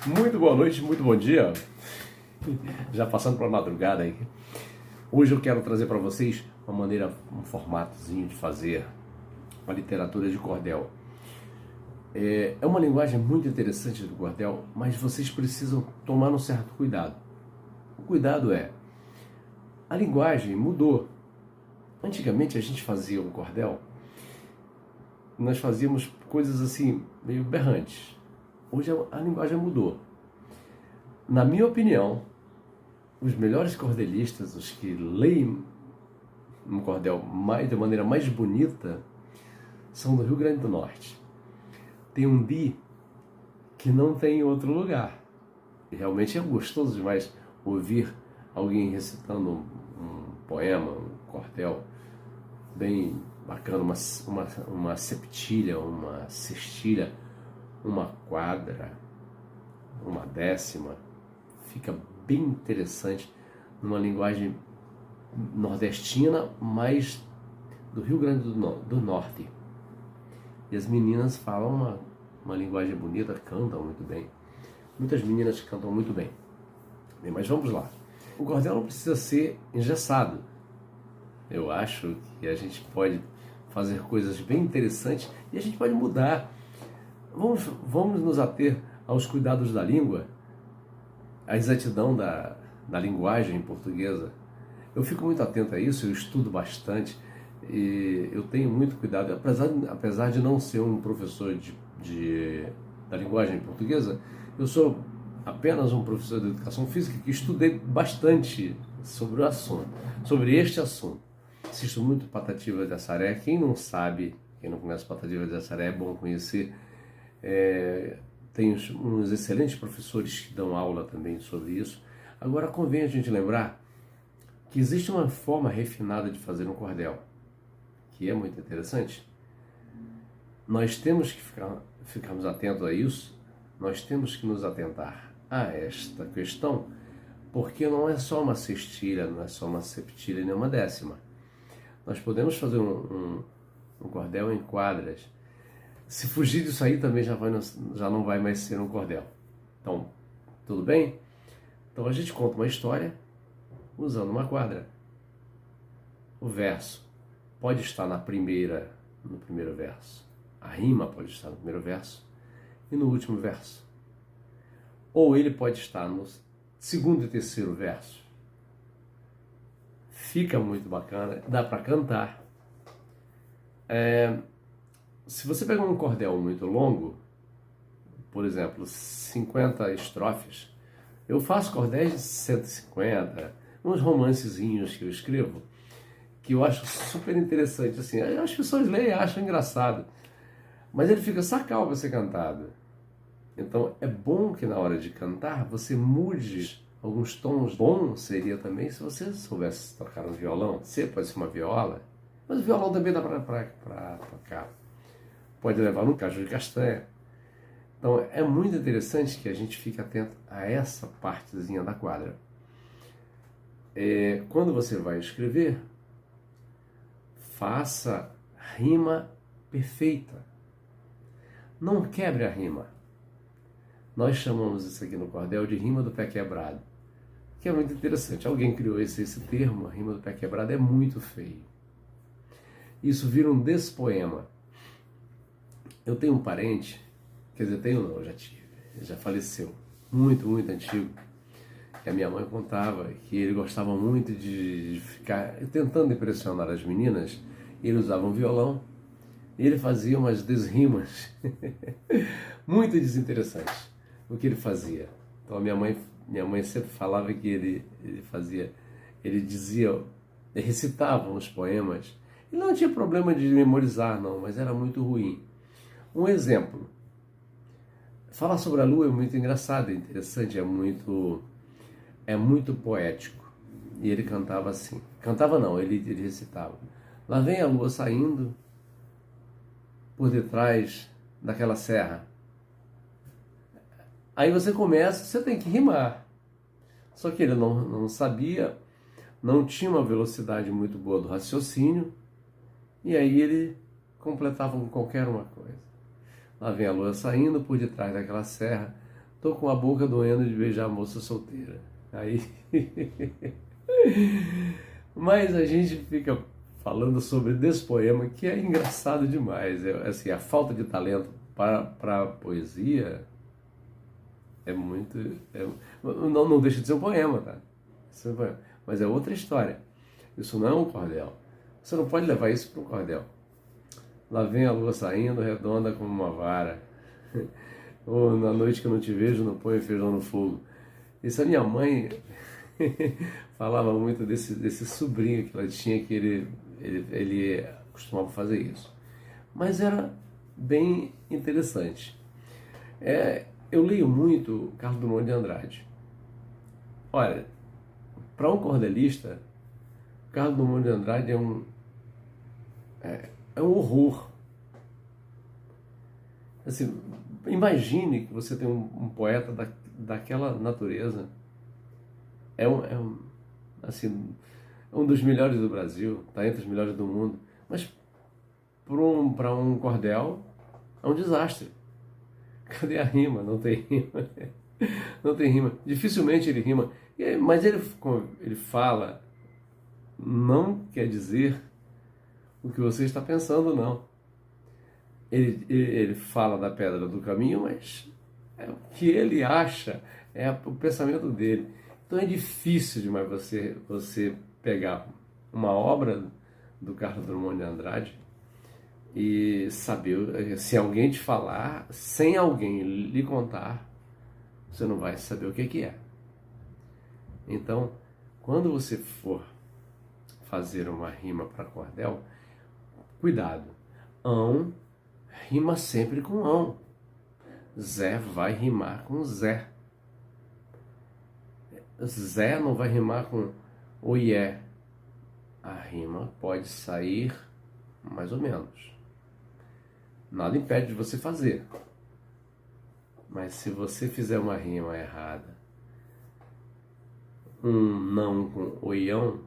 Muito boa noite, muito bom dia. Já passando para a madrugada aí. Hoje eu quero trazer para vocês uma maneira, um formatozinho de fazer uma literatura de cordel. É uma linguagem muito interessante do cordel, mas vocês precisam tomar um certo cuidado. O cuidado é, a linguagem mudou. Antigamente a gente fazia um cordel, nós fazíamos coisas assim, meio berrantes. Hoje a linguagem mudou. Na minha opinião, os melhores cordelistas, os que leem um cordel de maneira mais bonita, são do Rio Grande do Norte. Tem um bi que não tem em outro lugar. E realmente é gostoso demais ouvir alguém recitando um poema, um cordel bem bacana, uma septilha, uma sextilha, uma quadra, uma décima. Fica bem interessante numa linguagem nordestina, mas do Rio Grande do Norte. E as meninas falam uma linguagem bonita, cantam muito bem. Muitas meninas cantam muito bem. Bem, mas vamos lá. O cordel não precisa ser engessado. Eu acho que a gente pode fazer coisas bem interessantes e a gente pode mudar. Vamos nos ater aos cuidados da língua, à exatidão da linguagem portuguesa. Eu fico muito atento a isso, eu estudo bastante e eu tenho muito cuidado. Apesar de não ser um professor da linguagem portuguesa, eu sou apenas um professor de educação física que estudei bastante sobre o assunto, sobre este assunto. Assisto muito Patativa de Assaré. Quem não sabe, quem não conhece Patativa de Assaré, é bom conhecer. Tem uns excelentes professores que dão aula também sobre isso. Agora convém a gente lembrar que existe uma forma refinada de fazer um cordel, que é muito interessante. Nós temos que ficarmos atentos a isso, nós temos que nos atentar a esta questão, porque não é só uma sextilha, não é só uma septilha nem uma décima. Nós podemos fazer um cordel em quadras. Se fugir disso aí também já não vai mais ser um cordel. Então, tudo bem? Então a gente conta uma história usando uma quadra. O verso pode estar no primeiro verso. A rima pode estar no primeiro verso e no último verso. Ou ele pode estar no segundo e terceiro verso. Fica muito bacana, dá para cantar. Se você pegar um cordel muito longo, por exemplo, 50 estrofes, eu faço cordéis de 150, uns romancezinhos que eu escrevo, que eu acho super interessante, assim, as pessoas leem e acham engraçado, mas ele fica sacal para ser cantado. Então é bom que na hora de cantar você mude alguns tons. Bom seria também se você soubesse tocar um violão, pode ser uma viola, mas o violão também dá para tocar. Pode levar no caju de castanha. Então é muito interessante que a gente fique atento a essa partezinha da quadra. Quando você vai escrever, faça rima perfeita. Não quebre a rima. Nós chamamos isso aqui no cordel de rima do pé quebrado, que é muito interessante. Alguém criou esse termo, a rima do pé quebrado, é muito feio. Isso vira um despoema. Eu tenho um parente, quer dizer, já tive, já faleceu, muito, muito antigo, que a minha mãe contava que ele gostava muito de ficar tentando impressionar as meninas. Ele usava um violão e ele fazia umas desrimas muito desinteressantes. O que ele fazia? Então a minha mãe sempre falava que ele recitava uns poemas. Ele não tinha problema de memorizar, não, mas era muito ruim. Um exemplo, falar sobre a lua é muito engraçado, é interessante, é muito poético. E ele cantava assim, cantava não, ele recitava. Lá vem a lua saindo por detrás daquela serra. Aí você tem que rimar. Só que ele não sabia, não tinha uma velocidade muito boa do raciocínio, e aí ele completava com qualquer uma coisa. Lá vem a lua saindo por detrás daquela serra, tô com a boca doendo de beijar a moça solteira. Aí... Mas a gente fica falando sobre desse poema que é engraçado demais. Assim, a falta de talento para a poesia é muito... não deixa de ser um poema, tá? Isso é um poema. Mas é outra história. Isso não é um cordel. Você não pode levar isso para um cordel. Lá vem a lua saindo, redonda como uma vara. Ou na noite que eu não te vejo, não põe feijão no fogo. Isso a minha mãe falava muito desse sobrinho que ela tinha, que ele costumava fazer isso. Mas era bem interessante. Eu leio muito Carlos Drummond de Andrade. Olha, para um cordelista, Carlos Drummond de Andrade é um horror. Assim, imagine que você tem um poeta daquela natureza. Assim, um dos melhores do Brasil, está entre os melhores do mundo. Mas para um cordel é um desastre. Cadê a rima? Não tem rima. Não tem rima. Dificilmente ele rima. Mas ele fala, não quer dizer o que você está pensando, não. Ele fala da pedra do caminho, mas é o que ele acha, é o pensamento dele. Então é difícil demais você pegar uma obra do Carlos Drummond de Andrade e saber, se alguém te falar, sem alguém lhe contar, você não vai saber o que é. Então, quando você for fazer uma rima para cordel, cuidado. Ão rima sempre com ão. Zé vai rimar com Zé. Zé não vai rimar com oié. A rima pode sair mais ou menos. Nada impede de você fazer. Mas se você fizer uma rima errada, um não com oião,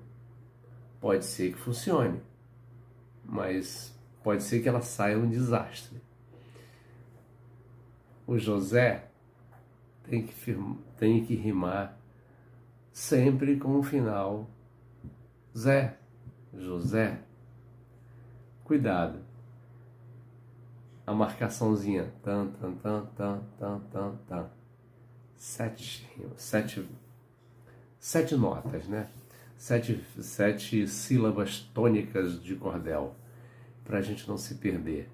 pode ser que funcione. Mas pode ser que ela saia um desastre. O José tem que rimar sempre com o final Zé, José. Cuidado. A marcaçãozinha. Tan, tan, tan, tan, tan, tan, tan. Sete notas, né? Sete sílabas tônicas de cordel, para a gente não se perder.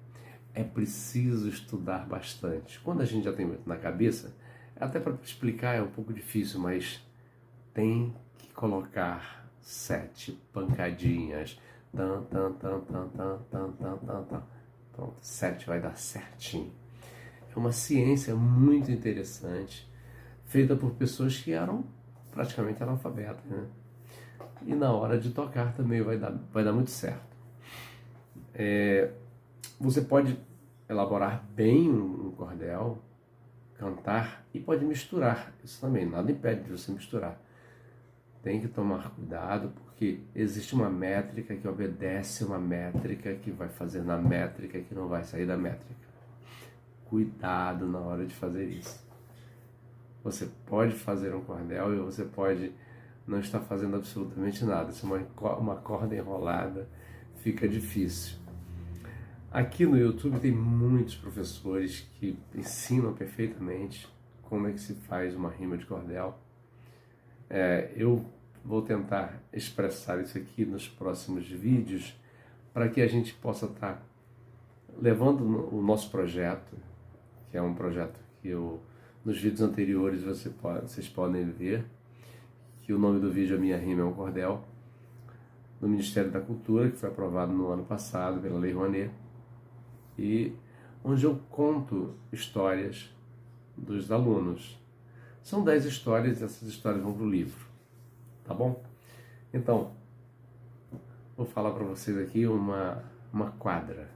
É preciso estudar bastante. Quando a gente já tem muito na cabeça, até para explicar é um pouco difícil, mas tem que colocar 7 pancadinhas. Tan, tan, tan, tan, tan, tan, tan, tan, tan. Pronto, 7 vai dar certinho. É uma ciência muito interessante, feita por pessoas que eram praticamente analfabetas, né? E na hora de tocar também vai dar muito certo. Você pode elaborar bem um cordel, cantar e pode misturar. Isso também, nada impede de você misturar. Tem que tomar cuidado, porque existe uma métrica que obedece uma métrica que vai fazer na métrica que não vai sair da métrica. Cuidado na hora de fazer isso. Você pode fazer um cordel e você pode não estar fazendo absolutamente nada. Se uma corda enrolada, fica difícil. Aqui no YouTube tem muitos professores que ensinam perfeitamente como é que se faz uma rima de cordel. Eu vou tentar expressar isso aqui nos próximos vídeos para que a gente possa estar levando o nosso projeto, que é um projeto que nos vídeos anteriores vocês podem ver, que o nome do vídeo é Minha Rima é um Cordel, do Ministério da Cultura, que foi aprovado no ano passado pela Lei Rouanet, e onde eu conto histórias dos alunos. São 10 histórias e essas histórias vão para o livro, tá bom? Então, vou falar para vocês aqui uma quadra.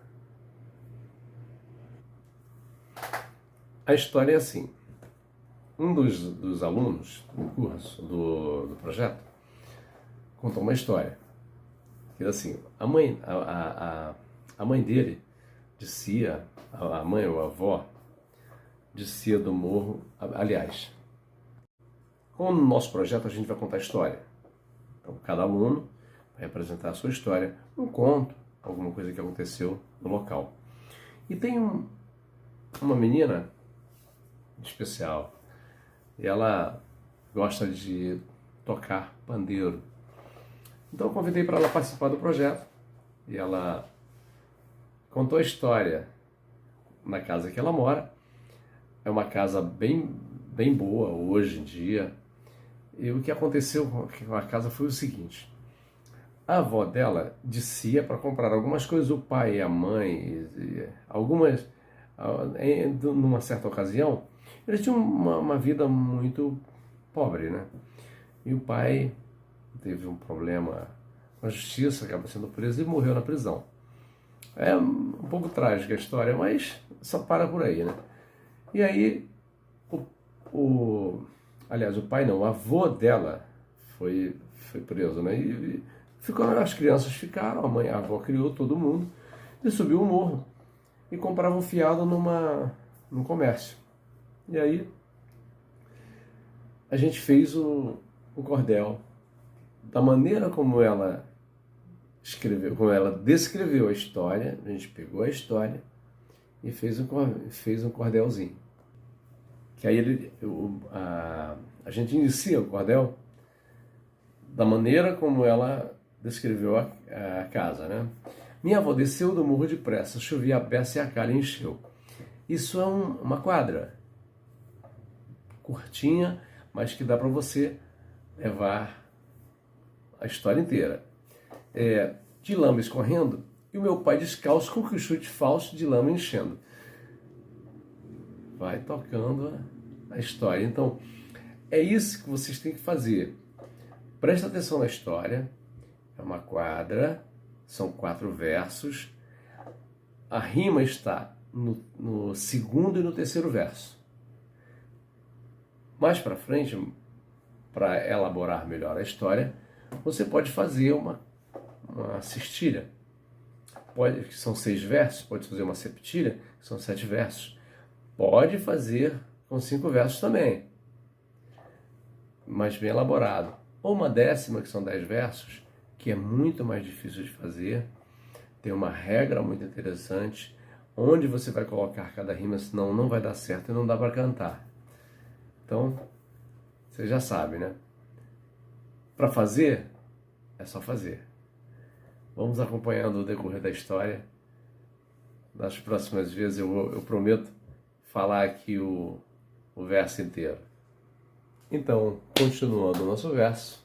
A história é assim. Um dos alunos do curso, do projeto, contou uma história. Que assim, a mãe dele dizia, a mãe ou a avó, descia do morro. Aliás, com o nosso projeto a gente vai contar a história. Então, cada aluno vai apresentar a sua história, um conto, alguma coisa que aconteceu no local. E tem uma menina especial, e ela gosta de tocar pandeiro. Então eu convidei para ela participar do projeto, e ela contou a história na casa que ela mora. É uma casa bem boa hoje em dia. E o que aconteceu com a casa foi o seguinte: a avó dela descia para comprar algumas coisas, o pai e a mãe, algumas, numa certa ocasião, eles tinham uma vida muito pobre, né? E o pai teve um problema com a justiça, acaba sendo preso e morreu na prisão. É um pouco trágica a história, mas só para por aí, né? E aí, aliás, o pai não, o avô dela foi preso, né? E as crianças ficaram, a avó criou todo mundo e subiu o morro e comprava um fiado num comércio. E aí a gente fez o cordel da maneira como ela escreveu, como ela descreveu a história. A gente pegou a história e fez um cordelzinho. Que aí a gente inicia o cordel da maneira como ela descreveu a casa, né? Minha avó desceu do morro depressa, chovia a beça e a calha encheu. Isso é uma quadra curtinha, mas que dá para você levar a história inteira. De lama escorrendo e o meu pai descalço com que o chute falso de lama enchendo. Vai tocando a história. Então, é isso que vocês têm que fazer. Presta atenção na história. É uma quadra, são 4 versos. A rima está no segundo e no terceiro verso. Mais para frente, para elaborar melhor a história, você pode fazer uma cestilha. Que são 6 versos, pode fazer uma septilha, que são 7 versos. Pode fazer com 5 versos também, mas bem elaborado. Ou uma décima, que são 10 versos, que é muito mais difícil de fazer. Tem uma regra muito interessante, onde você vai colocar cada rima, senão não vai dar certo e não dá para cantar. Então, você já sabe, né? Para fazer, é só fazer. Vamos acompanhando o decorrer da história. Nas próximas vezes eu prometo falar aqui o verso inteiro. Então, continuando o nosso verso,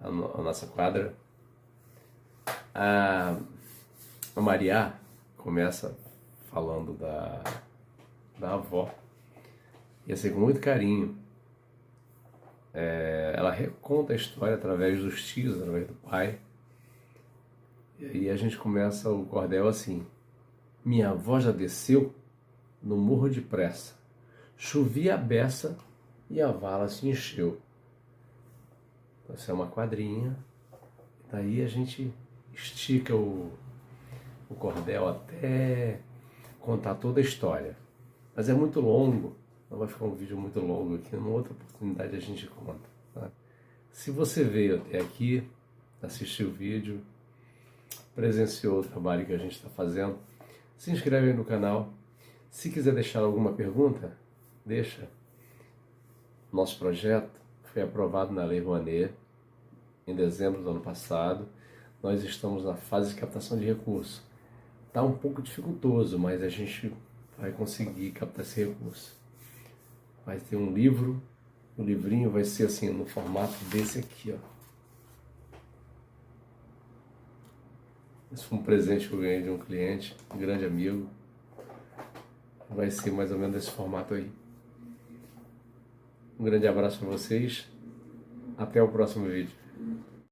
a nossa quadra, a Maria começa falando da avó, e assim, com muito carinho. Ela reconta a história através dos tios, através do pai. E aí a gente começa o cordel assim: minha avó já desceu no morro depressa, chovia a beça e a vala se encheu. Então, essa é uma quadrinha. Daí a gente estica o cordel até contar toda a história. Mas é muito longo, não vai ficar um vídeo muito longo aqui, numa outra oportunidade a gente conta. Tá? Se você veio até aqui, assistiu o vídeo, presenciou o trabalho que a gente está fazendo, se inscreve aí no canal. Se quiser deixar alguma pergunta, deixa. Nosso projeto foi aprovado na Lei Rouanet em dezembro do ano passado. Nós estamos na fase de captação de recursos. Está um pouco dificultoso, mas a gente vai conseguir captar esse recurso. Vai ter um livro, o livrinho vai ser assim, no formato desse aqui, ó. Esse foi um presente que eu ganhei de um cliente, um grande amigo. Vai ser mais ou menos desse formato aí. Um grande abraço para vocês. Até o próximo vídeo.